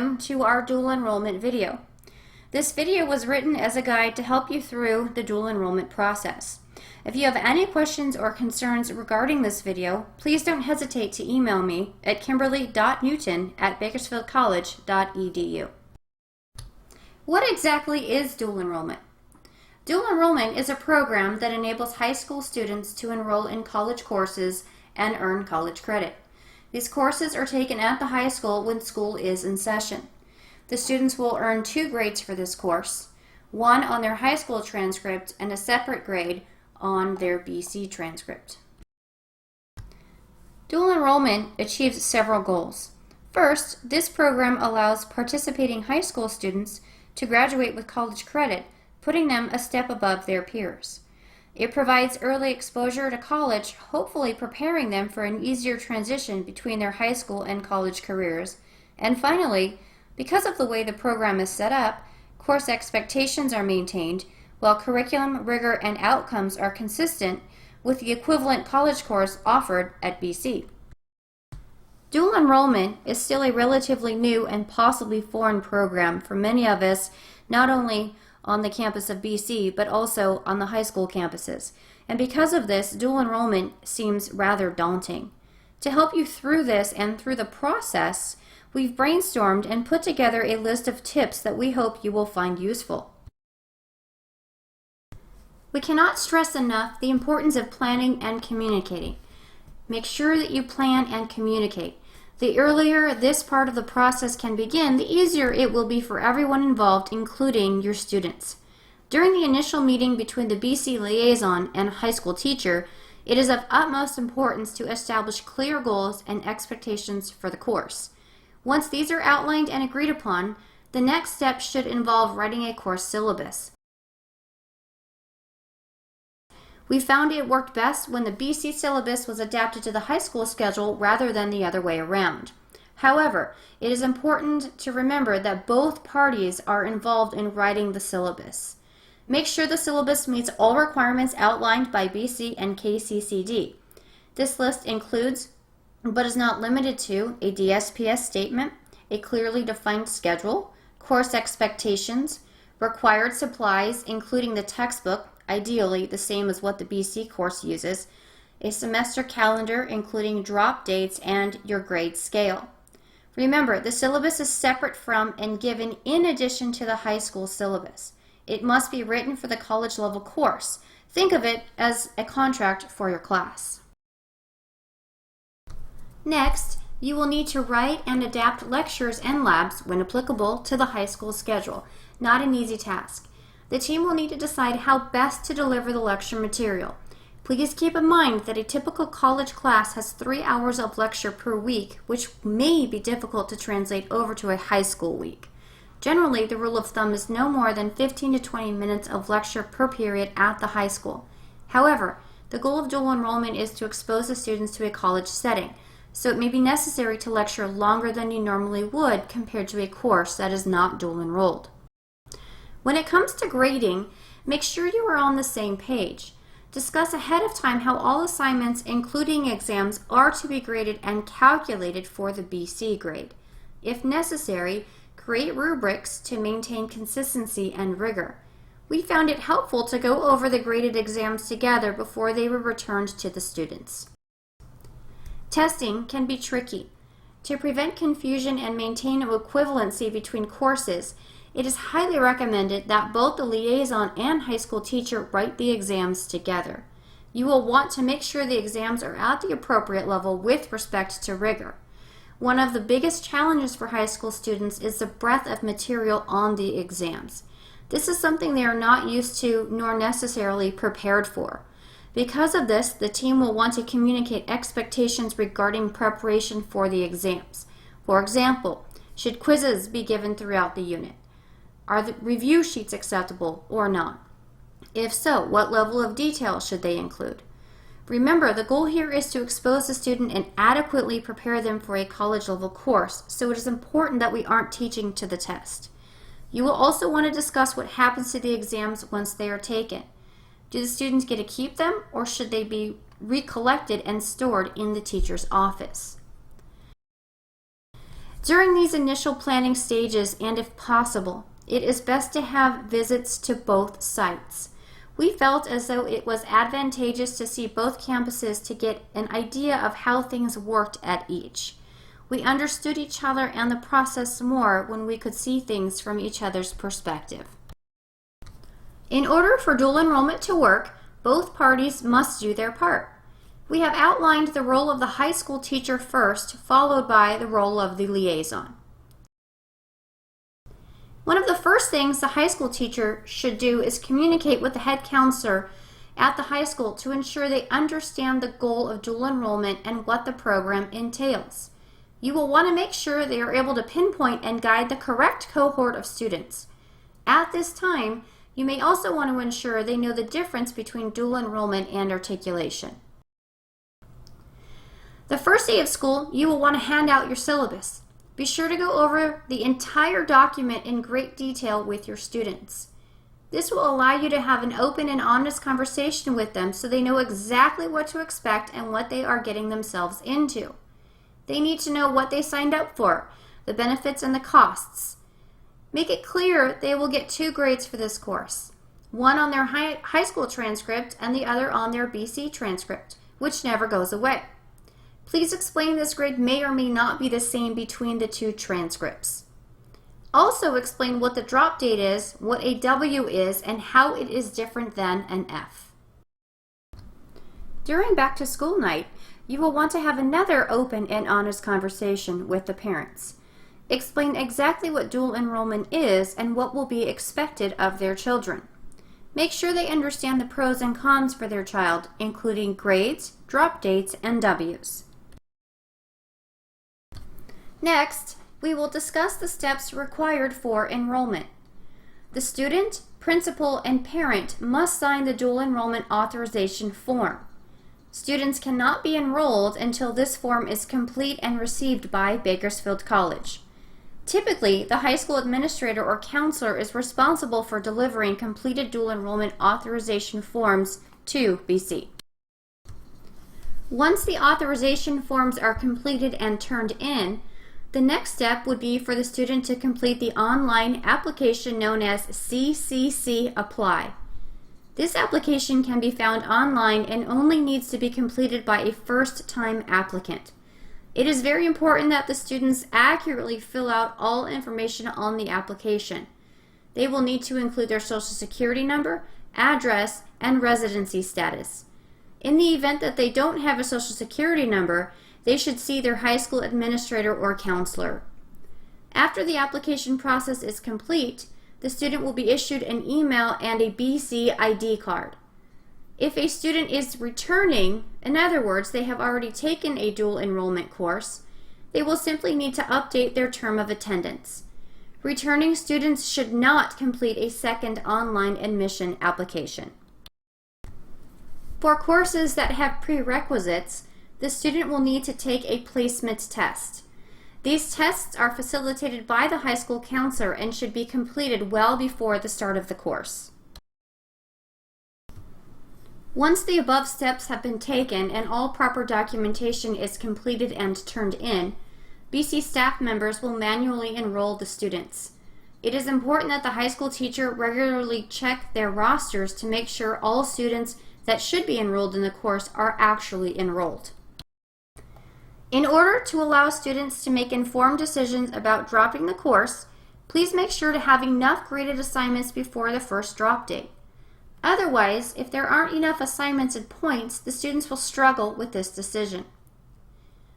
Welcome to our dual enrollment video. This video was written as a guide to help you through the dual enrollment process. If you have any questions or concerns regarding this video, please don't hesitate to email me at kimberly.newton@bakersfieldcollege.edu. What exactly is dual enrollment? Dual enrollment is a program that enables high school students to enroll in college courses and earn college credit. These courses are taken at the high school when school is in session. The students will earn 2 grades for this course, one on their high school transcript and a separate grade on their BC transcript. Dual enrollment achieves several goals. First, this program allows participating high school students to graduate with college credit, putting them a step above their peers. It provides early exposure to college, hopefully preparing them for an easier transition between their high school and college careers. And finally, because of the way the program is set up, course expectations are maintained, while curriculum, rigor, and outcomes are consistent with the equivalent college course offered at BC. Dual enrollment is still a relatively new and possibly foreign program for many of us, not only on the campus of BC, but also on the high school campuses. And because of this, dual enrollment seems rather daunting. To help you through this and through the process, we've brainstormed and put together a list of tips that we hope you will find useful. We cannot stress enough the importance of planning and communicating. Make sure that you plan and communicate. The earlier this part of the process can begin, the easier it will be for everyone involved, including your students. During the initial meeting between the BC Liaison and high school teacher, it is of utmost importance to establish clear goals and expectations for the course. Once these are outlined and agreed upon, the next step should involve writing a course syllabus. We found it worked best when the BC syllabus was adapted to the high school schedule rather than the other way around. However, it is important to remember that both parties are involved in writing the syllabus. Make sure the syllabus meets all requirements outlined by BC and KCCD. This list includes, but is not limited to, a DSPS statement, a clearly defined schedule, course expectations, required supplies including the textbook, ideally the same as what the BC course uses, a semester calendar including drop dates, and your grade scale. Remember, the syllabus is separate from and given in addition to the high school syllabus. It must be written for the college level course. Think of it as a contract for your class. Next, you will need to write and adapt lectures and labs when applicable to the high school schedule. Not an easy task. The team will need to decide how best to deliver the lecture material. Please keep in mind that a typical college class has 3 hours of lecture per week, which may be difficult to translate over to a high school week. Generally, the rule of thumb is no more than 15 to 20 minutes of lecture per period at the high school. However, the goal of dual enrollment is to expose the students to a college setting, so it may be necessary to lecture longer than you normally would compared to a course that is not dual enrolled. When it comes to grading, make sure you are on the same page. Discuss ahead of time how all assignments, including exams, are to be graded and calculated for the BC grade. If necessary, create rubrics to maintain consistency and rigor. We found it helpful to go over the graded exams together before they were returned to the students. Testing can be tricky. To prevent confusion and maintain equivalency between courses, it is highly recommended that both the liaison and high school teacher write the exams together. You will want to make sure the exams are at the appropriate level with respect to rigor. One of the biggest challenges for high school students is the breadth of material on the exams. This is something they are not used to nor necessarily prepared for. Because of this, the team will want to communicate expectations regarding preparation for the exams. For example, should quizzes be given throughout the unit? Are the review sheets acceptable or not? If so, what level of detail should they include? Remember, the goal here is to expose the student and adequately prepare them for a college level course, so it is important that we aren't teaching to the test. You will also want to discuss what happens to the exams once they are taken. Do the students get to keep them, or should they be recollected and stored in the teacher's office? During these initial planning stages, and if possible, it is best to have visits to both sites. We felt as though it was advantageous to see both campuses to get an idea of how things worked at each. We understood each other and the process more when we could see things from each other's perspective. In order for dual enrollment to work, both parties must do their part. We have outlined the role of the high school teacher first, followed by the role of the liaison. One of the first things the high school teacher should do is communicate with the head counselor at the high school to ensure they understand the goal of dual enrollment and what the program entails. You will want to make sure they are able to pinpoint and guide the correct cohort of students. At this time, you may also want to ensure they know the difference between dual enrollment and articulation. The first day of school, you will want to hand out your syllabus. Be sure to go over the entire document in great detail with your students. This will allow you to have an open and honest conversation with them so they know exactly what to expect and what they are getting themselves into. They need to know what they signed up for, the benefits and the costs. Make it clear they will get 2 grades for this course, one on their high school transcript and the other on their BC transcript, which never goes away. Please explain this grade may or may not be the same between the 2 transcripts. Also explain what the drop date is, what a W is, and how it is different than an F. During back to school night, you will want to have another open and honest conversation with the parents. Explain exactly what dual enrollment is and what will be expected of their children. Make sure they understand the pros and cons for their child, including grades, drop dates, and W's. Next, we will discuss the steps required for enrollment. The student, principal, and parent must sign the dual enrollment authorization form. Students cannot be enrolled until this form is complete and received by Bakersfield College. Typically, the high school administrator or counselor is responsible for delivering completed dual enrollment authorization forms to BC. Once the authorization forms are completed and turned in, the next step would be for the student to complete the online application known as CCC Apply. This application can be found online and only needs to be completed by a first-time applicant. It is very important that the students accurately fill out all information on the application. They will need to include their social security number, address, and residency status. In the event that they don't have a social security number, they should see their high school administrator or counselor. After the application process is complete, the student will be issued an email and a BC ID card. If a student is returning, in other words, they have already taken a dual enrollment course, they will simply need to update their term of attendance. Returning students should not complete a second online admission application. For courses that have prerequisites, the student will need to take a placement test. These tests are facilitated by the high school counselor and should be completed well before the start of the course. Once the above steps have been taken and all proper documentation is completed and turned in, BC staff members will manually enroll the students. It is important that the high school teacher regularly check their rosters to make sure all students that should be enrolled in the course are actually enrolled. In order to allow students to make informed decisions about dropping the course, please make sure to have enough graded assignments before the first drop date. Otherwise, if there aren't enough assignments and points, the students will struggle with this decision.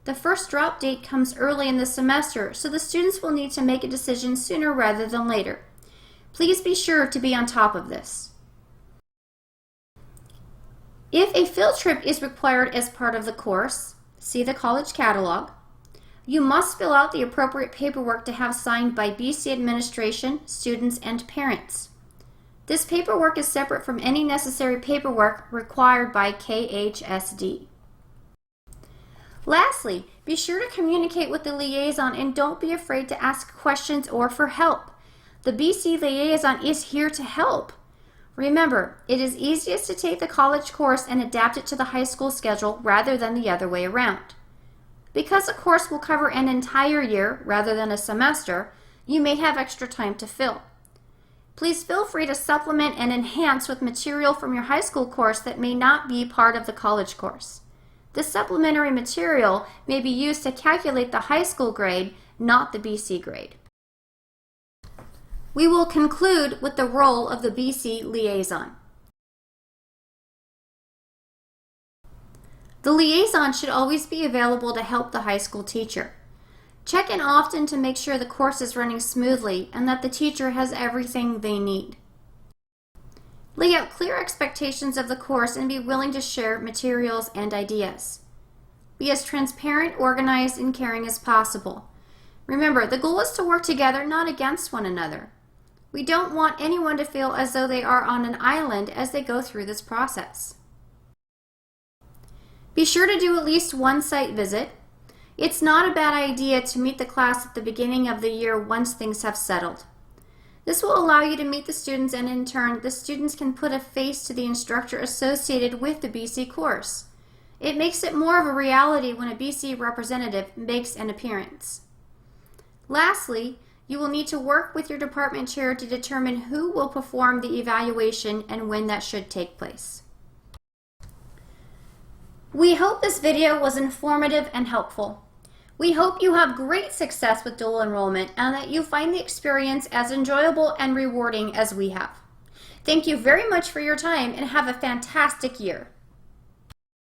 The first drop date comes early in the semester, so the students will need to make a decision sooner rather than later. Please be sure to be on top of this. If a field trip is required as part of the course, see the college catalog. You must fill out the appropriate paperwork to have signed by BC administration, students, and parents. This paperwork is separate from any necessary paperwork required by KHSD. Lastly, be sure to communicate with the liaison and don't be afraid to ask questions or for help. The BC liaison is here to help. Remember, it is easiest to take the college course and adapt it to the high school schedule rather than the other way around. Because a course will cover an entire year rather than a semester, you may have extra time to fill. Please feel free to supplement and enhance with material from your high school course that may not be part of the college course. This supplementary material may be used to calculate the high school grade, not the BC grade. We will conclude with the role of the BC Liaison. The liaison should always be available to help the high school teacher. Check in often to make sure the course is running smoothly and that the teacher has everything they need. Lay out clear expectations of the course and be willing to share materials and ideas. Be as transparent, organized, and caring as possible. Remember, the goal is to work together, not against one another. We don't want anyone to feel as though they are on an island as they go through this process. Be sure to do at least one site visit. It's not a bad idea to meet the class at the beginning of the year once things have settled. This will allow you to meet the students, and in turn, the students can put a face to the instructor associated with the BC course. It makes it more of a reality when a BC representative makes an appearance. Lastly, you will need to work with your department chair to determine who will perform the evaluation and when that should take place. We hope this video was informative and helpful. We hope you have great success with dual enrollment and that you find the experience as enjoyable and rewarding as we have. Thank you very much for your time and have a fantastic year.